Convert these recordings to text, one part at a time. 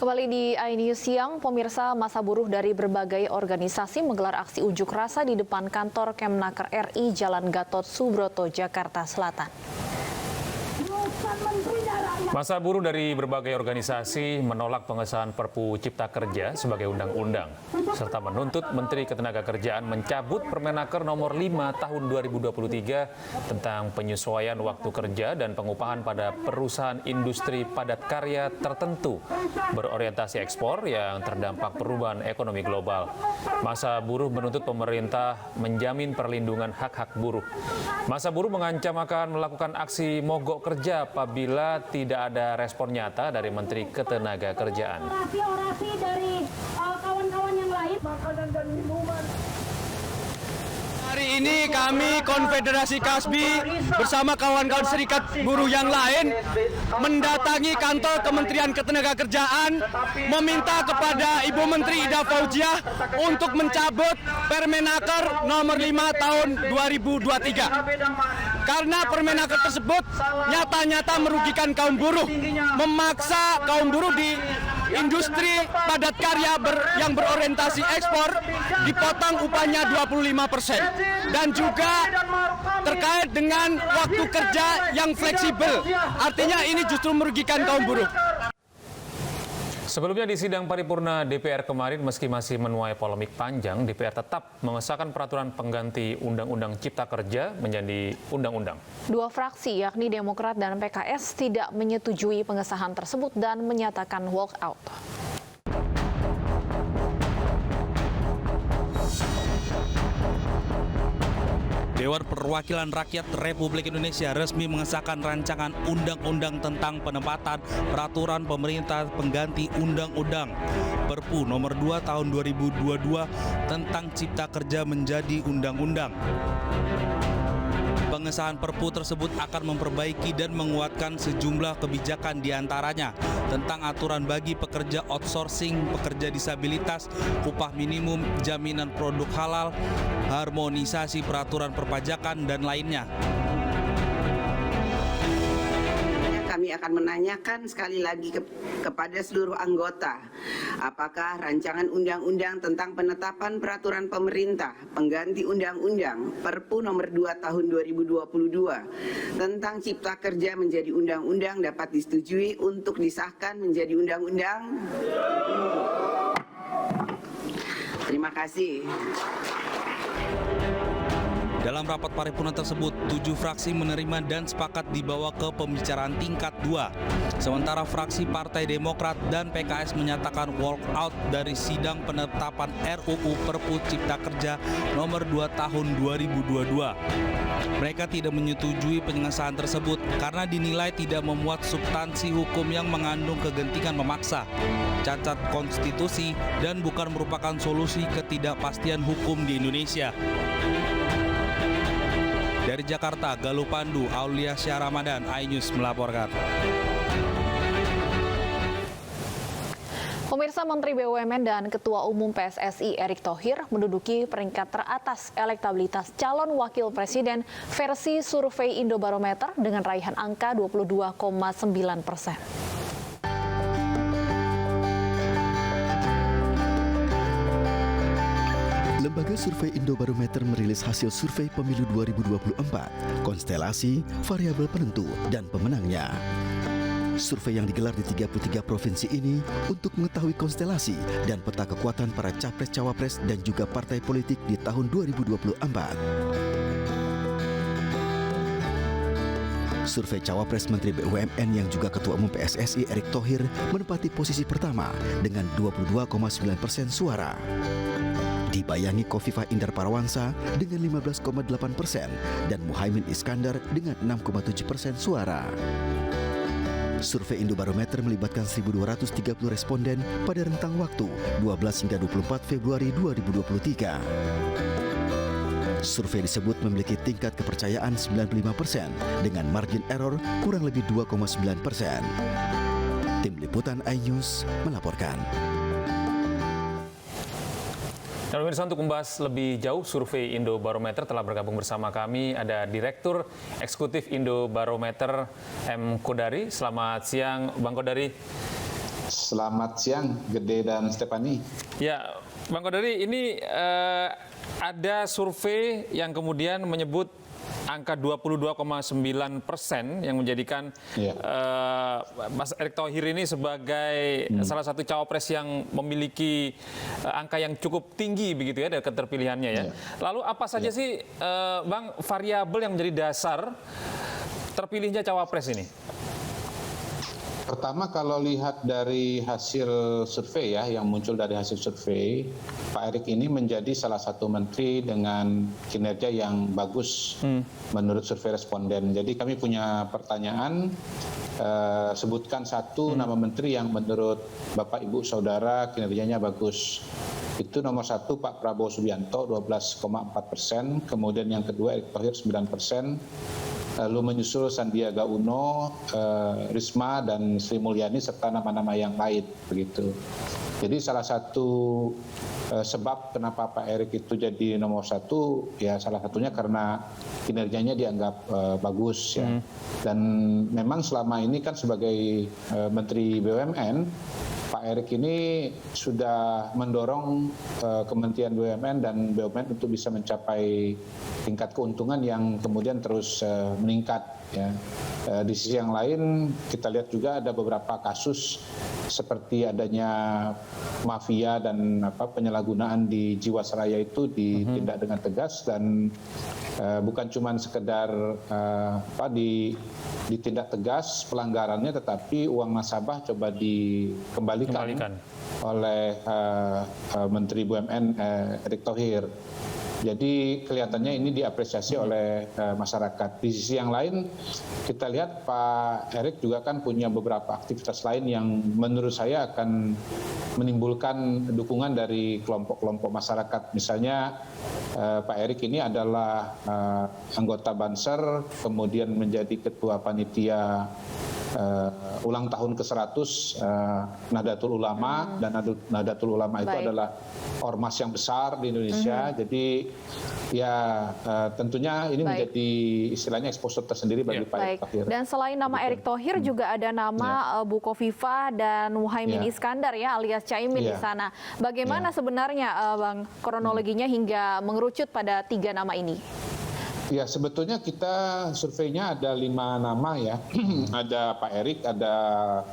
Kembali di iNews Siang, pemirsa, massa buruh dari berbagai organisasi menggelar aksi unjuk rasa di depan kantor Kemnaker RI Jalan Gatot Subroto, Jakarta Selatan. Massa buruh dari berbagai organisasi menolak pengesahan Perpu Cipta Kerja sebagai undang-undang, serta menuntut Menteri Ketenagakerjaan mencabut Permenaker Nomor 5 Tahun 2023 tentang penyesuaian waktu kerja dan pengupahan pada perusahaan industri padat karya tertentu berorientasi ekspor yang terdampak perubahan ekonomi global. Massa buruh menuntut pemerintah menjamin perlindungan hak-hak buruh. Massa buruh mengancam akan melakukan aksi mogok kerja apabila tidak ada respon nyata dari Menteri Ketenagakerjaan. Orasi dari kawan-kawan yang lain. Makanan dan minuman. Hari ini kami Konfederasi Kasbi bersama kawan-kawan serikat buruh yang lain mendatangi kantor Kementerian Ketenagakerjaan meminta kepada Ibu Menteri Ida Fauziah untuk mencabut Permenaker Nomor 5 Tahun 2023. Karena Permenaker tersebut nyata-nyata merugikan kaum buruh, memaksa kaum buruh di industri padat karya yang berorientasi ekspor dipotong upahnya 25%. Dan juga terkait dengan waktu kerja yang fleksibel. Artinya ini justru merugikan kaum buruh. Sebelumnya di sidang paripurna DPR kemarin, meski masih menuai polemik panjang, DPR tetap mengesahkan peraturan pengganti Undang-Undang Cipta Kerja menjadi undang-undang. Dua fraksi, yakni Demokrat dan PKS, tidak menyetujui pengesahan tersebut dan menyatakan walk out. Dewan Perwakilan Rakyat Republik Indonesia resmi mengesahkan rancangan undang-undang tentang penempatan peraturan pemerintah pengganti undang-undang Perpu Nomor 2 Tahun 2022 tentang Cipta Kerja menjadi undang-undang. Pengesahan Perpu tersebut akan memperbaiki dan menguatkan sejumlah kebijakan diantaranya tentang aturan bagi pekerja outsourcing, pekerja disabilitas, upah minimum, jaminan produk halal, harmonisasi peraturan perpajakan, dan lainnya. Kami akan menanyakan sekali lagi kepada seluruh anggota, apakah rancangan undang-undang tentang penetapan peraturan pemerintah pengganti undang-undang Perpu Nomor 2 Tahun 2022 tentang Cipta Kerja menjadi undang-undang dapat disetujui untuk disahkan menjadi undang-undang? Terima kasih. Dalam rapat paripurna tersebut, 7 fraksi menerima dan sepakat dibawa ke pembicaraan tingkat 2. Sementara fraksi Partai Demokrat dan PKS menyatakan walk out dari sidang penetapan RUU Perpu Cipta Kerja Nomor 2 Tahun 2022. Mereka tidak menyetujui pengesahan tersebut karena dinilai tidak memuat substansi hukum yang mengandung kegentingan memaksa, cacat konstitusi, dan bukan merupakan solusi ketidakpastian hukum di Indonesia. Dari Jakarta, Galuh Pandu, Aulia Syah Ramadan, iNews melaporkan. Pemirsa, Menteri BUMN dan Ketua Umum PSSI Erick Thohir menduduki peringkat teratas elektabilitas calon wakil presiden versi survei Indobarometer dengan raihan angka 22,9%. Lembaga Survei Indobarometer merilis hasil survei pemilu 2024, konstelasi, variabel penentu, dan pemenangnya. Survei yang digelar di 33 provinsi ini untuk mengetahui konstelasi dan peta kekuatan para capres-cawapres dan juga partai politik di tahun 2024. Survei Cawapres Menteri BUMN yang juga Ketua Umum PSSI Erick Thohir menempati posisi pertama dengan 22,9% suara. Dibayangi Khofifah Indar Parawansa dengan 15,8% dan Muhaimin Iskandar dengan 6,7% suara. Survei Indobarometer melibatkan 1.230 responden pada rentang waktu 12 hingga 24 Februari 2023. Survei disebut memiliki tingkat kepercayaan 95% dengan margin error kurang lebih 2,9%. Tim Liputan iNews melaporkan. Dan pemirsa, untuk membahas lebih jauh survei Indobarometer telah bergabung bersama kami ada Direktur Eksekutif Indobarometer M. Kodari. Selamat siang Bang Kodari. Selamat siang, Gede dan Stefani. Ya, Bang Kodari, ini ada survei yang kemudian menyebut angka 22,9% yang menjadikan Mas Erick Thohir ini sebagai salah satu cawapres yang memiliki angka yang cukup tinggi begitu ya dari keterpilihannya ya. Lalu apa saja sih Bang variabel yang menjadi dasar terpilihnya cawapres ini? Pertama, kalau lihat dari hasil survei ya, yang muncul dari hasil survei, Pak Erick ini menjadi salah satu menteri dengan kinerja yang bagus menurut survei responden. Jadi kami punya pertanyaan, sebutkan satu nama menteri yang menurut Bapak Ibu Saudara kinerjanya bagus. Itu nomor satu Pak Prabowo Subianto 12,4%, kemudian yang kedua Erick Thohir 9%, lalu menyusul Sandiaga Uno, Risma dan Sri Mulyani serta nama-nama yang lain begitu. Jadi salah satu sebab kenapa Pak Erick itu jadi nomor satu ya salah satunya karena kinerjanya dianggap bagus ya. Dan memang selama ini kan sebagai Menteri BUMN Pak Erick ini sudah mendorong Kementerian BUMN dan BUMN untuk bisa mencapai tingkat keuntungan yang kemudian terus meningkat ya. Di sisi yang lain kita lihat juga ada beberapa kasus seperti adanya mafia dan penyalahgunaan di Jiwasraya itu ditindak dengan tegas dan bukan cuma sekedar ditindak tegas pelanggarannya, tetapi uang nasabah coba dikembalikan oleh Menteri BUMN Erick Thohir. Jadi kelihatannya ini diapresiasi oleh masyarakat. Di sisi yang lain kita lihat Pak Erick juga kan punya beberapa aktivitas lain yang menurut saya akan menimbulkan dukungan dari kelompok-kelompok masyarakat. Misalnya Pak Erick ini adalah anggota Banser, kemudian menjadi ketua panitia ulang tahun ke-100 Nahdlatul Ulama, dan Nahdlatul Ulama itu adalah ormas yang besar di Indonesia. Jadi ya tentunya ini menjadi istilahnya exposure tersendiri bagi Pak Erick Thohir. Dan selain nama Erick Thohir juga ada nama Bu Khofifah dan Muhaimin Iskandar ya alias Caimin di sana. Bagaimana sebenarnya Bang kronologinya hingga mengerucut pada 3 nama ini? Ya, sebetulnya kita surveinya ada 5 nama ya. Ada Pak Erick, ada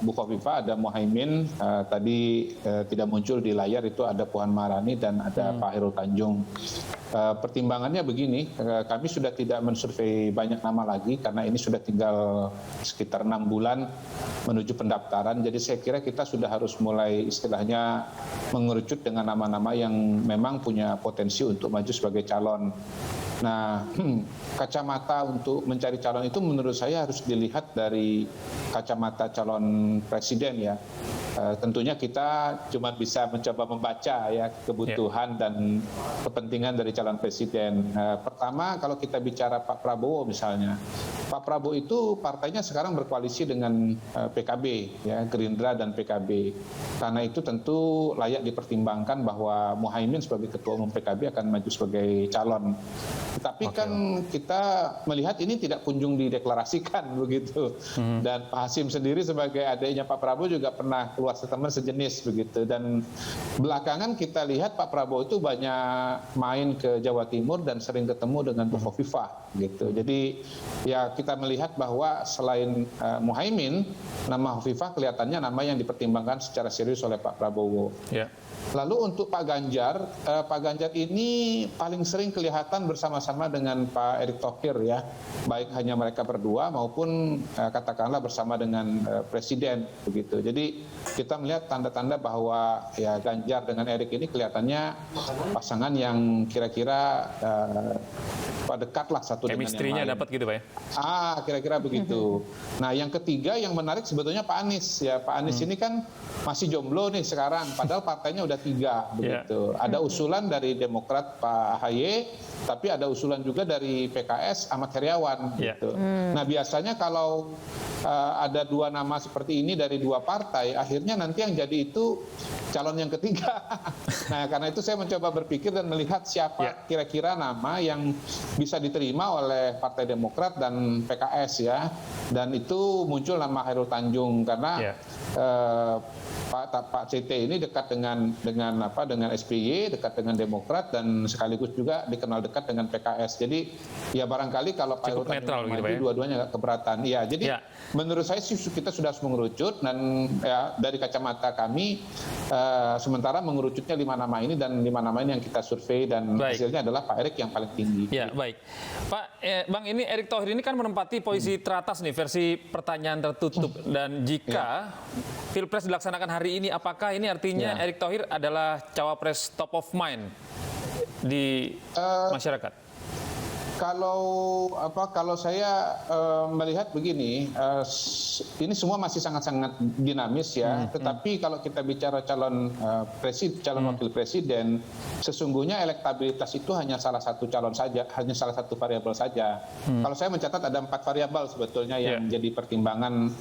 Bu Khofifah, ada Muhaimin. Tadi tidak muncul di layar itu ada Puan Maharani dan ada Pak Hairul Tanjung. Pertimbangannya begini, kami sudah tidak mensurvei banyak nama lagi karena ini sudah tinggal sekitar 6 bulan menuju pendaftaran. Jadi saya kira kita sudah harus mulai istilahnya mengerucut dengan nama-nama yang memang punya potensi untuk maju sebagai calon. Nah, kacamata untuk mencari calon itu menurut saya harus dilihat dari kacamata calon presiden ya. Tentunya kita cuma bisa mencoba membaca ya kebutuhan dan kepentingan dari calon presiden. Pertama, kalau kita bicara Pak Prabowo misalnya, Pak Prabowo itu partainya sekarang berkoalisi dengan PKB ya, Gerindra dan PKB. Karena itu tentu layak dipertimbangkan bahwa Muhaimin sebagai ketua umum PKB akan maju sebagai calon. Tetapi kan kita melihat ini tidak kunjung dideklarasikan begitu. Dan Pak Hasim sendiri sebagai adiknya Pak Prabowo juga pernah keluar statement sejenis begitu. Dan belakangan kita lihat Pak Prabowo itu banyak main ke Jawa Timur dan sering ketemu dengan Bu Khofifah gitu. Jadi ya kita melihat bahwa selain Muhaimin, nama Khofifah kelihatannya nama yang dipertimbangkan secara serius oleh Pak Prabowo. Lalu untuk Pak Ganjar ini paling sering kelihatan bersama-sama dengan Pak Erick Thohir ya, baik hanya mereka berdua maupun katakanlah bersama dengan Presiden begitu. Jadi kita melihat tanda-tanda bahwa ya Ganjar dengan Erick ini kelihatannya pasangan yang kira-kira dekat lah satu dengan yang lain. Chemistry-nya dapat gitu Pak ya? Kira-kira begitu. Nah yang ketiga yang menarik sebetulnya Pak Anies ya. Pak Anies ini kan masih jomblo nih sekarang, padahal partainya udah 3 begitu. Ada usulan dari Demokrat Pak AHY, tapi ada usulan juga dari PKS Ahmad Heriawan gitu. Nah biasanya kalau ada 2 nama seperti ini dari 2 partai, akhirnya nanti yang jadi itu calon yang ketiga. Nah karena itu saya mencoba berpikir dan melihat siapa kira-kira nama yang bisa diterima oleh Partai Demokrat dan PKS ya. Dan itu muncul nama Hairul Tanjung karena Pak CT ini dekat dengan SBY, dekat dengan Demokrat, dan sekaligus juga dikenal dekat dengan PKS. Jadi ya barangkali kalau Pak Heru maju, dua-duanya nggak keberatan. Ya, jadi menurut saya sih kita sudah harus mengerucut, dan ya dari kacamata kami sementara mengerucutnya 5 nama ini, dan 5 nama ini yang kita survei, dan hasilnya adalah Pak Erick yang paling tinggi. Ya, baik. Pak, Bang, ini Erick Thohir ini kan menempati posisi teratas nih versi pertanyaan tertutup, dan jika Pilpres dilaksanakan hari ini, apakah ini artinya Erick Thohir adalah cawapres top of mind di masyarakat? Kalau saya melihat begini, ini semua masih sangat-sangat dinamis ya. Tetapi kalau kita bicara calon wakil presiden, sesungguhnya elektabilitas itu hanya salah satu calon saja, hanya salah satu variabel saja. Kalau saya mencatat ada 4 variabel sebetulnya yang menjadi pertimbangan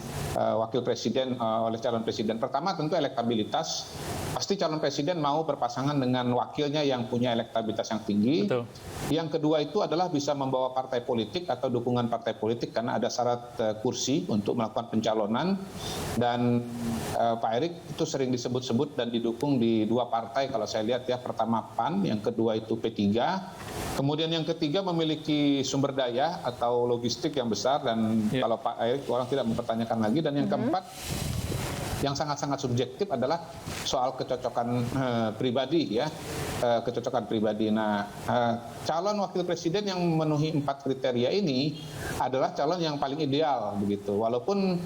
wakil presiden oleh calon presiden. Pertama tentu elektabilitas. Pasti calon presiden mau berpasangan dengan wakilnya yang punya elektabilitas yang tinggi. Betul. Yang kedua itu adalah bisa membawa partai politik atau dukungan partai politik, karena ada syarat kursi untuk melakukan pencalonan, dan Pak Erick itu sering disebut-sebut dan didukung di 2 partai kalau saya lihat ya. Pertama PAN, yang kedua itu P3, kemudian yang ketiga memiliki sumber daya atau logistik yang besar, dan kalau Pak Erick orang tidak mempertanyakan lagi, dan yang keempat yang sangat-sangat subjektif adalah soal kecocokan pribadi ya, kecocokan pribadi. Nah, calon wakil presiden yang memenuhi 4 kriteria ini adalah calon yang paling ideal begitu. Walaupun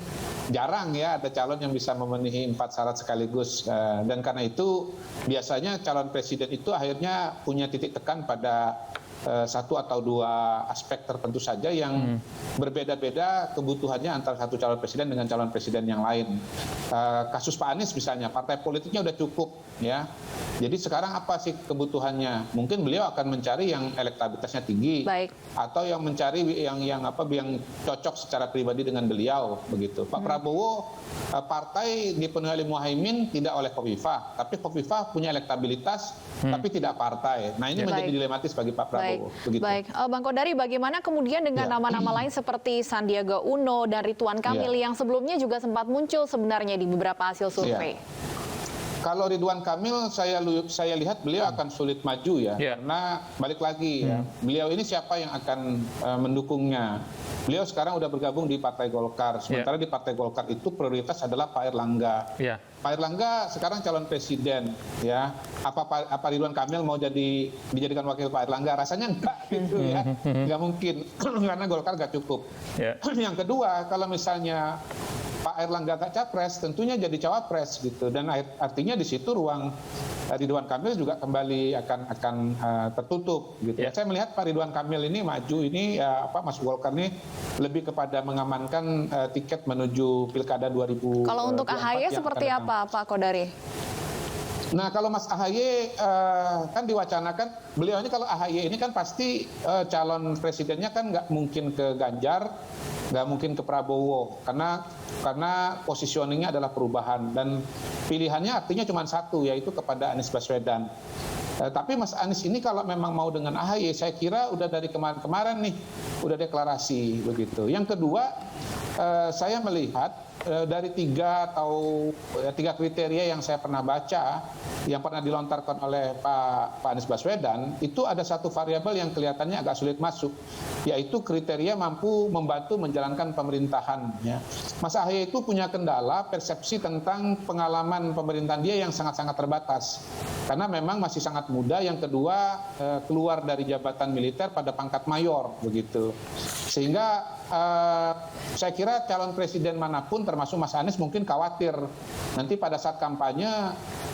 jarang ya ada calon yang bisa memenuhi 4 syarat sekaligus, dan karena itu biasanya calon presiden itu akhirnya punya titik tekan pada 1 atau 2 aspek tertentu saja yang berbeda-beda kebutuhannya antara satu calon presiden dengan calon presiden yang lain. Kasus Pak Anies misalnya, partai politiknya udah cukup ya. Jadi sekarang apa sih kebutuhannya? Mungkin beliau akan mencari yang elektabilitasnya tinggi, atau yang mencari yang cocok secara pribadi dengan beliau begitu. Pak Prabowo partai dipenuhi oleh Muhaimin, tidak oleh Khofifah, tapi Khofifah punya elektabilitas tapi tidak partai. Nah, ini menjadi dilematis bagi Pak Prabowo. Baik, Bang Kodari, bagaimana kemudian dengan nama-nama lain seperti Sandiaga Uno dan Ridwan Kamil yang sebelumnya juga sempat muncul sebenarnya di beberapa hasil survei? Kalau Ridwan Kamil saya lihat beliau akan sulit maju ya, karena balik lagi ya, beliau ini siapa yang akan mendukungnya? Beliau sekarang udah bergabung di Partai Golkar, sementara di Partai Golkar itu prioritas adalah Pak Erlangga. Pak Erlangga sekarang calon presiden ya, apa Ridwan Kamil mau dijadikan wakil Pak Erlangga? Rasanya enggak gitu ya, nggak mungkin karena Golkar nggak cukup. Yang kedua, kalau misalnya Pak Erlangga nggak capres, tentunya jadi cawapres gitu, dan artinya di situ ruang Ridwan Kamil juga kembali akan tertutup gitu. Saya melihat Pak Ridwan Kamil ini maju ini masuk Golkar ini lebih kepada mengamankan tiket menuju Pilkada 2024. Kalau untuk AHY seperti apa Pak Kodari? Nah, kalau Mas AHY kan diwacanakan, beliau ini kalau AHY ini kan pasti calon presidennya kan nggak mungkin ke Ganjar, nggak mungkin ke Prabowo, karena positioningnya adalah perubahan, dan pilihannya artinya cuma satu, yaitu kepada Anies Baswedan. Tapi Mas Anies ini kalau memang mau dengan AHY, saya kira udah dari kemarin-kemarin nih, udah deklarasi begitu. Yang kedua, saya melihat dari 3 kriteria yang saya pernah baca, yang pernah dilontarkan oleh Pak Anies Baswedan, itu ada satu variabel yang kelihatannya agak sulit masuk, yaitu kriteria mampu membantu menjalankan pemerintahan. Ya. Mas AHY itu punya kendala persepsi tentang pengalaman pemerintahan dia yang sangat-sangat terbatas, karena memang masih sangat muda. Yang kedua, keluar dari jabatan militer pada pangkat mayor begitu, sehingga saya kira calon presiden manapun termasuk Mas Anies mungkin khawatir nanti pada saat kampanye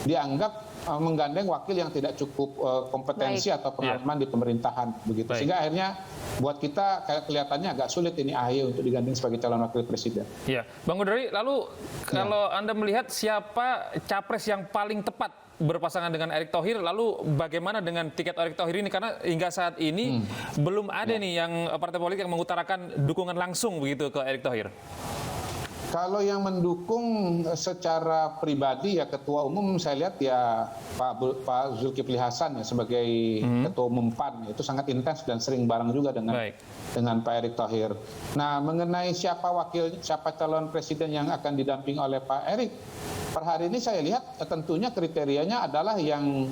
dianggap menggandeng wakil yang tidak cukup kompetensi atau pengalaman di pemerintahan begitu. Sehingga akhirnya buat kita kelihatannya agak sulit ini AHY untuk digandeng sebagai calon wakil presiden. Iya, Bang Kodari, lalu kalau Anda melihat siapa capres yang paling tepat berpasangan dengan Erick Thohir, lalu bagaimana dengan tiket Erick Thohir ini? Karena hingga saat ini belum ada nih yang partai politik yang mengutarakan dukungan langsung begitu ke Erick Thohir. Kalau yang mendukung secara pribadi ya ketua umum, saya lihat ya Pak Zulkifli Hasan ya sebagai ketua umum PAN, itu sangat intens dan sering bareng juga dengan Pak Erick Thohir. Nah, mengenai siapa calon presiden yang akan didampingi oleh Pak Erick, per hari ini saya lihat tentunya kriterianya adalah yang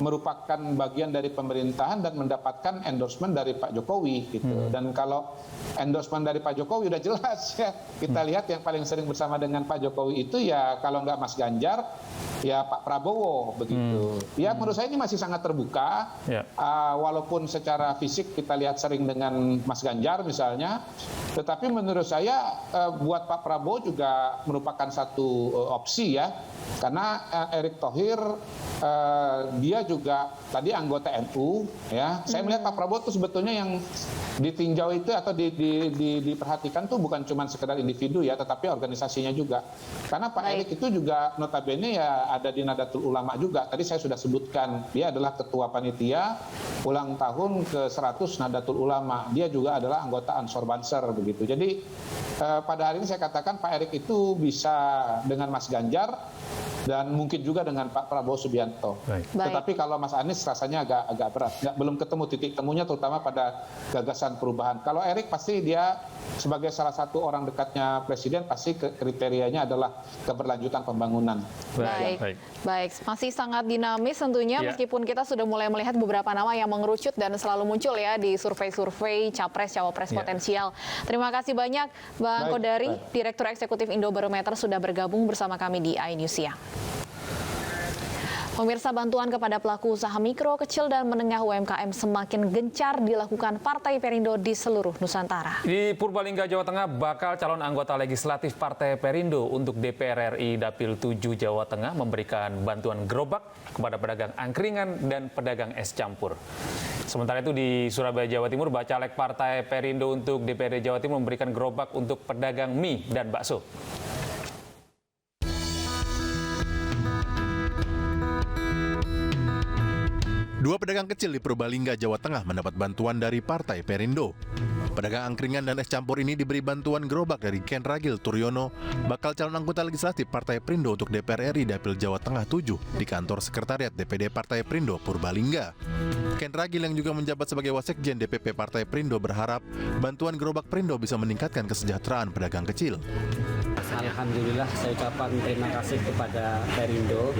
merupakan bagian dari pemerintahan dan mendapatkan endorsement dari Pak Jokowi gitu. Dan kalau endorsement dari Pak Jokowi udah jelas ya, kita lihat yang paling sering bersama dengan Pak Jokowi itu ya kalau nggak Mas Ganjar ya Pak Prabowo begitu. Ya menurut saya ini masih sangat terbuka. Walaupun secara fisik kita lihat sering dengan Mas Ganjar misalnya, tetapi menurut saya buat Pak Prabowo juga merupakan satu opsi ya, karena Erick Thohir dia juga tadi anggota NU ya. Saya melihat Pak Prabowo itu sebetulnya yang ditinjau itu atau diperhatikan tuh bukan cuma sekedar individu ya, tetapi organisasinya juga. Karena Pak Erick itu juga notabene ya ada di Nadatul Ulama juga. Tadi saya sudah sebutkan dia adalah ketua panitia ulang tahun ke-100 Nadatul Ulama. Dia juga adalah anggota Ansor Banser begitu. Jadi pada hari ini saya katakan Pak Erick itu bisa dengan Mas Ganjar dan mungkin juga dengan Pak Prabowo Subianto. Tetapi kalau Mas Anies rasanya agak berat. Belum ketemu titik temunya terutama pada gagasan perubahan. Kalau Erick pasti dia sebagai salah satu orang dekatnya Presiden pasti kriterianya adalah keberlanjutan pembangunan. Baik. Masih sangat dinamis tentunya meskipun kita sudah mulai melihat beberapa nama yang mengerucut dan selalu muncul ya di survei-survei capres cawapres potensial. Terima kasih banyak Bang Kodari, Direktur Eksekutif Indobarometer sudah bergabung bersama kami di iNews Siang. Pemirsa, bantuan kepada pelaku usaha mikro, kecil, dan menengah UMKM semakin gencar dilakukan Partai Perindo di seluruh Nusantara. Di Purbalingga, Jawa Tengah, bakal calon anggota legislatif Partai Perindo untuk DPR RI Dapil 7 Jawa Tengah memberikan bantuan gerobak kepada pedagang angkringan dan pedagang es campur. Sementara itu di Surabaya, Jawa Timur, Bacalek Partai Perindo untuk DPRD Jawa Timur memberikan gerobak untuk pedagang mie dan bakso. Dua pedagang kecil di Purbalingga, Jawa Tengah mendapat bantuan dari Partai Perindo. Pedagang angkringan dan es campur ini diberi bantuan gerobak dari Ken Ragil Turyono, bakal calon anggota legislatif Partai Perindo untuk DPR RI Dapil Jawa Tengah 7 di kantor sekretariat DPD Partai Perindo Purbalingga. Ken Ragil yang juga menjabat sebagai Wasekjen DPP Partai Perindo berharap bantuan gerobak Perindo bisa meningkatkan kesejahteraan pedagang kecil. Alhamdulillah saya ucapkan terima kasih kepada Perindo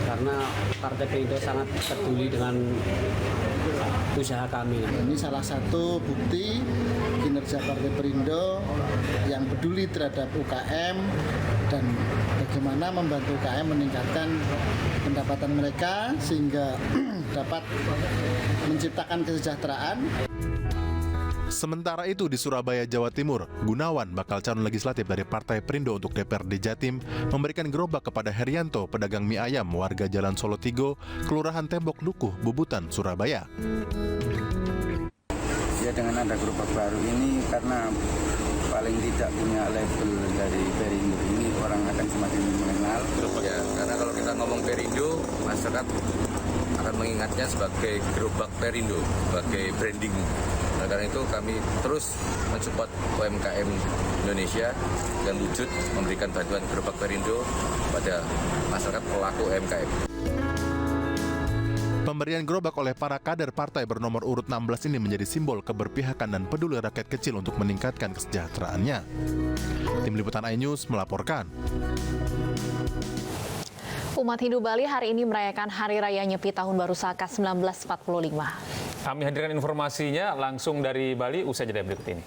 karena Partai Perindo sangat peduli dengan usaha kami. Ini salah satu bukti kinerja Partai Perindo yang peduli terhadap UKM dan bagaimana membantu UKM meningkatkan pendapatan mereka sehingga dapat menciptakan kesejahteraan. Sementara itu di Surabaya, Jawa Timur, Gunawan, bakal calon legislatif dari Partai Perindo untuk DPRD Jatim, memberikan gerobak kepada Herianto, pedagang mie ayam warga Jalan Solo Tigo, Kelurahan Tembok Dukuh, Bubutan, Surabaya. Ya, dengan ada gerobak baru ini karena paling tidak punya level dari Perindo ini orang akan semakin mengenal. Ya, karena kalau kita ngomong Perindo, masyarakat akan mengingatnya sebagai gerobak Perindo, sebagai branding. Nah, karena itu kami terus mensupport UMKM Indonesia dan wujud memberikan bantuan gerobak Perindo pada masyarakat pelaku UMKM. Pemberian gerobak oleh para kader partai bernomor urut 16 ini menjadi simbol keberpihakan dan peduli rakyat kecil untuk meningkatkan kesejahteraannya. Tim Liputan iNews melaporkan. Umat Hindu Bali hari ini merayakan Hari Raya Nyepi Tahun Baru Saka 1945. Kami hadirkan informasinya langsung dari Bali usai jeda berikut ini.